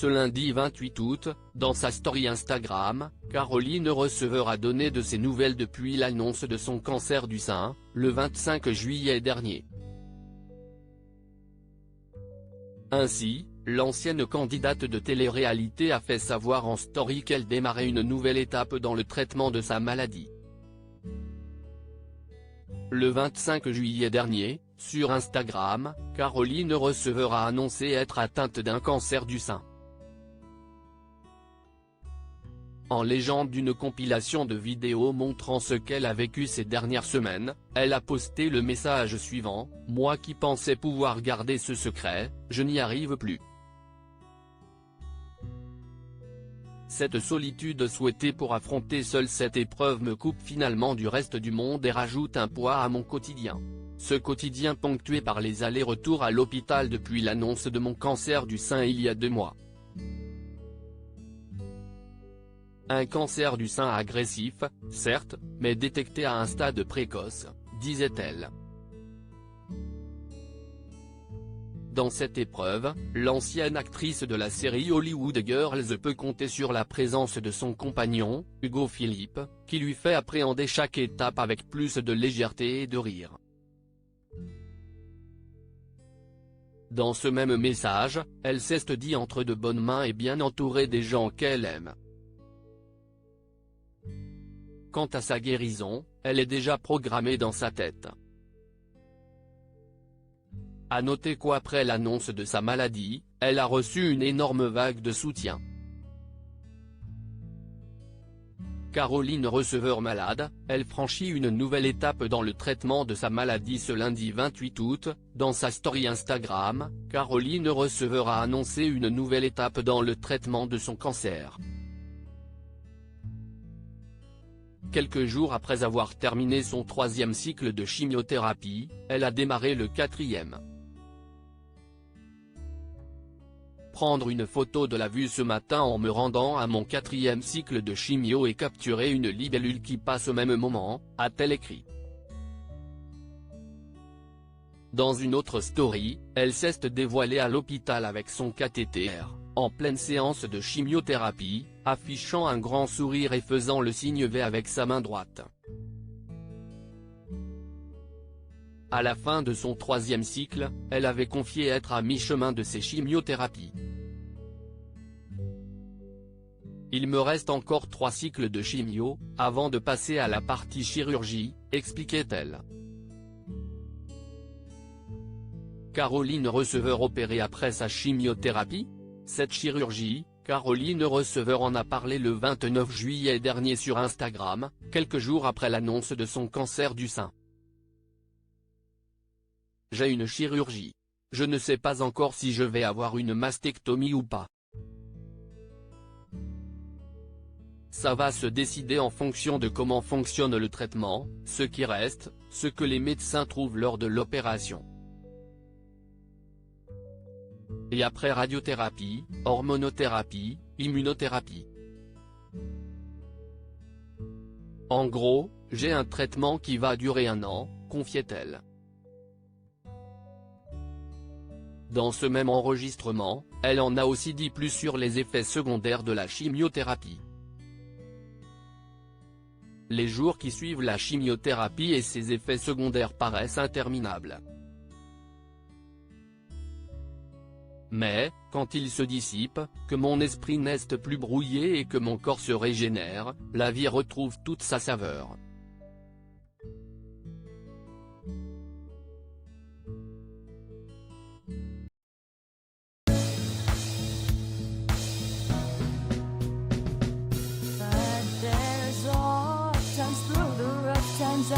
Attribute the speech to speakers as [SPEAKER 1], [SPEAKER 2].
[SPEAKER 1] Ce lundi 28 août, dans sa story Instagram, Caroline Receveur a donné de ses nouvelles depuis l'annonce de son cancer du sein, le 25 juillet dernier. Ainsi, l'ancienne candidate de télé-réalité a fait savoir en story qu'elle démarrait une nouvelle étape dans le traitement de sa maladie. Le 25 juillet dernier, sur Instagram, Caroline Receveur a annoncé être atteinte d'un cancer du sein. En légende d'une compilation de vidéos montrant ce qu'elle a vécu ces dernières semaines, elle a posté le message suivant: « Moi qui pensais pouvoir garder ce secret, je n'y arrive plus. Cette solitude souhaitée pour affronter seule cette épreuve me coupe finalement du reste du monde et rajoute un poids à mon quotidien. Ce quotidien ponctué par les allers-retours à l'hôpital depuis l'annonce de mon cancer du sein il y a 2 mois. Un cancer du sein agressif, certes, mais détecté à un stade précoce, disait-elle. Dans cette épreuve, l'ancienne actrice de la série Hollywood Girls peut compter sur la présence de son compagnon, Hugo Philippe, qui lui fait appréhender chaque étape avec plus de légèreté et de rire. Dans ce même message, elle s'est dit entre de bonnes mains et bien entourée des gens qu'elle aime. Quant à sa guérison, elle est déjà programmée dans sa tête. À noter qu'après l'annonce de sa maladie, elle a reçu une énorme vague de soutien. Caroline Receveur malade, elle franchit une nouvelle étape dans le traitement de sa maladie ce lundi 28 août, dans sa story Instagram, Caroline Receveur a annoncé une nouvelle étape dans le traitement de son cancer. Quelques jours après avoir terminé son 3e cycle de chimiothérapie, elle a démarré le 4e. Prendre une photo de la vue ce matin en me rendant à mon 4e cycle de chimio et capturer une libellule qui passe au même moment, a-t-elle écrit. Dans une autre story, elle s'est dévoilée à l'hôpital avec son cathéter, en pleine séance de chimiothérapie, affichant un grand sourire et faisant le signe V avec sa main droite. À la fin de son 3e cycle, elle avait confié être à mi-chemin de ses chimiothérapies. Il me reste encore 3 cycles de chimio, avant de passer à la partie chirurgie, expliquait-elle. Caroline Receveur opérée après sa chimiothérapie? Cette chirurgie, Caroline Receveur en a parlé le 29 juillet dernier sur Instagram, quelques jours après l'annonce de son cancer du sein. J'ai une chirurgie. Je ne sais pas encore si je vais avoir une mastectomie ou pas. Ça va se décider en fonction de comment fonctionne le traitement, ce qui reste, ce que les médecins trouvent lors de l'opération. Et après radiothérapie, hormonothérapie, immunothérapie. En gros, j'ai un traitement qui va durer 1 an, confiait-elle. Dans ce même enregistrement, elle en a aussi dit plus sur les effets secondaires de la chimiothérapie. Les jours qui suivent la chimiothérapie et ses effets secondaires paraissent interminables. Mais, quand ils se dissipent, que mon esprit n'est plus brouillé et que mon corps se régénère, la vie retrouve toute sa saveur.
[SPEAKER 2] Times through the rough times